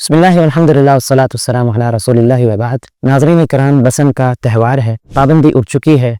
بسم اللہ والحمدللہ والصلاۃ والسلام علی رسول اللہ وبعد۔ ناظرین کرام، بسنت کا تہوار ہے، پابندی اٹھ چکی ہے،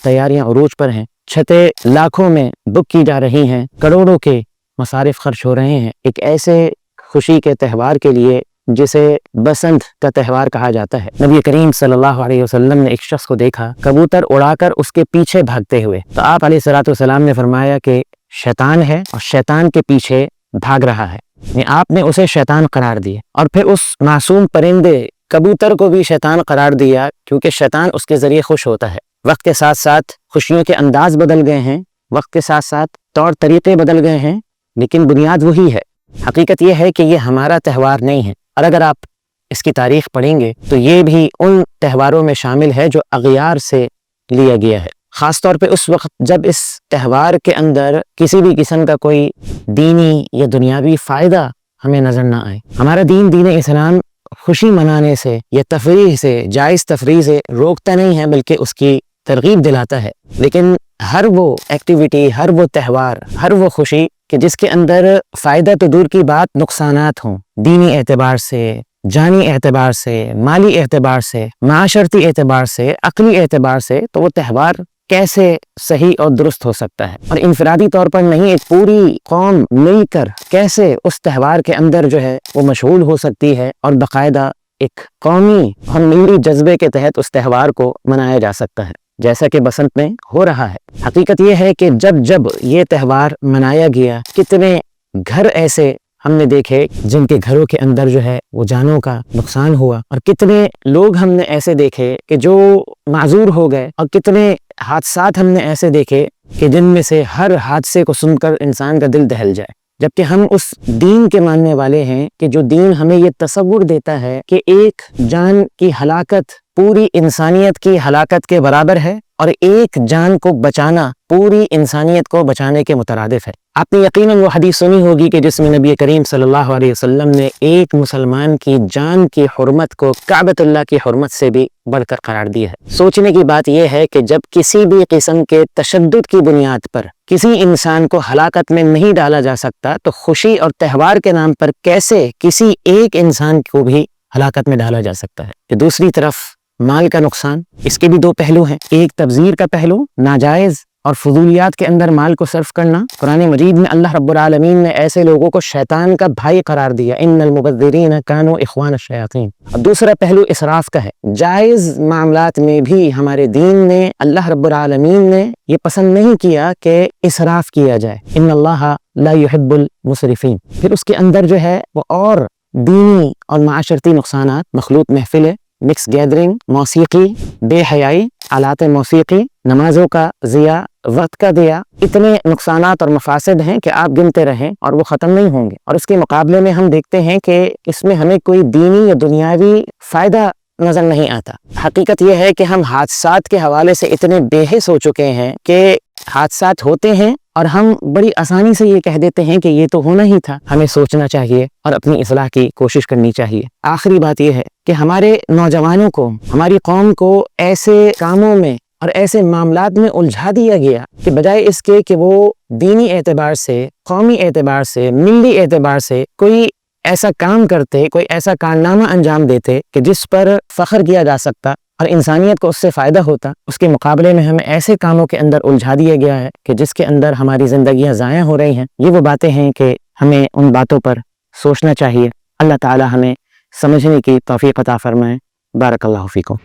تیاریاں عروج پر ہیں، چھتیں لاکھوں میں بک کی جا رہی ہیں، کروڑوں کے مصارف خرچ ہو رہے ہیں ایک ایسے خوشی کے تہوار کے لیے جسے بسنت کا تہوار کہا جاتا ہے۔ نبی کریم صلی اللہ علیہ وسلم نے ایک شخص کو دیکھا کبوتر اڑا کر اس کے پیچھے بھاگتے ہوئے، تو آپ علیہ الصلوۃ والسلام نے فرمایا کہ شیطان ہے اور شیطان کے پیچھے بھاگ رہا ہے، یعنی آپ نے اسے شیطان قرار دیا اور پھر اس معصوم پرندے کبوتر کو بھی شیطان قرار دیا، کیونکہ شیطان اس کے ذریعے خوش ہوتا ہے۔ وقت کے ساتھ ساتھ خوشیوں کے انداز بدل گئے ہیں، وقت کے ساتھ ساتھ طور طریقے بدل گئے ہیں، لیکن بنیاد وہی ہے۔ حقیقت یہ ہے کہ یہ ہمارا تہوار نہیں ہے، اور اگر آپ اس کی تاریخ پڑھیں گے تو یہ بھی ان تہواروں میں شامل ہے جو اغیار سے لیا گیا ہے، خاص طور پہ اس وقت جب اس تہوار کے اندر کسی بھی قسم کا کوئی دینی یا دنیاوی فائدہ ہمیں نظر نہ آئے۔ ہمارا دین اسلام خوشی منانے سے یا تفریح سے، جائز تفریح سے روکتا نہیں ہے، بلکہ اس کی ترغیب دلاتا ہے۔ لیکن ہر وہ ایکٹیویٹی، ہر وہ تہوار، ہر وہ خوشی کہ جس کے اندر فائدہ تو دور کی بات نقصانات ہوں، دینی اعتبار سے، جانی اعتبار سے، مالی اعتبار سے، معاشرتی اعتبار سے، عقلی اعتبار سے، تو وہ تہوار کیسے صحیح اور درست ہو سکتا ہے؟ اور انفرادی طور پر نہیں، ایک پوری قوم مل کر کیسے اس تہوار کے اندر جو ہے وہ مشغول ہو سکتی ہے، اور باقاعدہ ایک قومی اور ملی جذبے کے تحت اس تہوار کو منایا جا سکتا ہے، جیسا کہ بسنت میں ہو رہا ہے۔ حقیقت یہ ہے کہ جب یہ تہوار منایا گیا، کتنے گھر ایسے ہم نے دیکھے جن کے گھروں کے اندر جو ہے وہ جانوں کا نقصان ہوا، اور کتنے لوگ ہم نے ایسے دیکھے کہ جو معذور ہو گئے، اور کتنے حادثات ہم نے ایسے دیکھے کہ جن میں سے ہر حادثے کو سن کر انسان کا دل دہل جائے، جبکہ ہم اس دین کے ماننے والے ہیں کہ جو دین ہمیں یہ تصور دیتا ہے کہ ایک جان کی ہلاکت پوری انسانیت کی ہلاکت کے برابر ہے، اور ایک جان کو بچانا پوری انسانیت کو بچانے کے مترادف ہے۔ آپ نے یقیناً وہ حدیث سنی ہوگی کہ جس میں نبی کریم صلی اللہ علیہ وسلم نے ایک مسلمان کی جان کی حرمت کو کعبۃ اللہ کی حرمت سے بھی بڑھ کر قرار دیا ہے۔ سوچنے کی بات یہ ہے کہ جب کسی بھی قسم کے تشدد کی بنیاد پر کسی انسان کو ہلاکت میں نہیں ڈالا جا سکتا، تو خوشی اور تہوار کے نام پر کیسے کسی ایک انسان کو بھی ہلاکت میں ڈالا جا سکتا ہے؟ کہ دوسری طرف مال کا نقصان، اس کے بھی دو پہلو ہیں، ایک تبذیر کا پہلو، ناجائز اور فضولیات کے اندر مال کو صرف کرنا۔ قرآن مجید میں اللہ رب العالمین نے ایسے لوگوں کو شیطان کا بھائی قرار دیا، ان المبذرین کانوا اخوان الشیاطین۔ اور دوسرا پہلو اسراف کا ہے۔ جائز معاملات میں بھی ہمارے دین نے، اللہ رب العالمین نے یہ پسند نہیں کیا کہ اسراف کیا جائے، ان اللہ لا يحب المسرفین۔ پھر اس کے اندر جو ہے وہ اور دینی اور معاشرتی نقصانات، مخلوط محفلیں، مکس گیدرنگ، موسیقی، بے حیائی، آلات موسیقی، نمازوں کا ضیاع، وقت کا ضیاع، اتنے نقصانات اور مفاسد ہیں کہ آپ گنتے رہیں اور وہ ختم نہیں ہوں گے۔ اور اس کے مقابلے میں ہم دیکھتے ہیں کہ اس میں ہمیں کوئی دینی یا دنیاوی فائدہ نظر نہیں آتا۔ حقیقت یہ ہے کہ ہم حادثات کے حوالے سے اتنے بے حس ہو چکے ہیں کہ حادثات ہوتے ہیں اور ہم بڑی آسانی سے یہ کہہ دیتے ہیں کہ یہ تو ہونا ہی تھا۔ ہمیں سوچنا چاہیے اور اپنی اصلاح کی کوشش کرنی چاہیے۔ آخری بات یہ ہے کہ ہمارے نوجوانوں کو، ہماری قوم کو ایسے کاموں میں اور ایسے معاملات میں الجھا دیا گیا کہ بجائے اس کے کہ وہ دینی اعتبار سے، قومی اعتبار سے، ملی اعتبار سے کوئی ایسا کام کرتے، کوئی ایسا کارنامہ انجام دیتے کہ جس پر فخر کیا جا سکتا اور انسانیت کو اس سے فائدہ ہوتا، اس کے مقابلے میں ہمیں ایسے کاموں کے اندر الجھا دیا گیا ہے کہ جس کے اندر ہماری زندگیاں ضائع ہو رہی ہیں۔ یہ وہ باتیں ہیں کہ ہمیں ان باتوں پر سوچنا چاہیے۔ اللہ تعالی ہمیں سمجھنے کی توفیق عطا فرمائے۔ بارک اللہ فیکم۔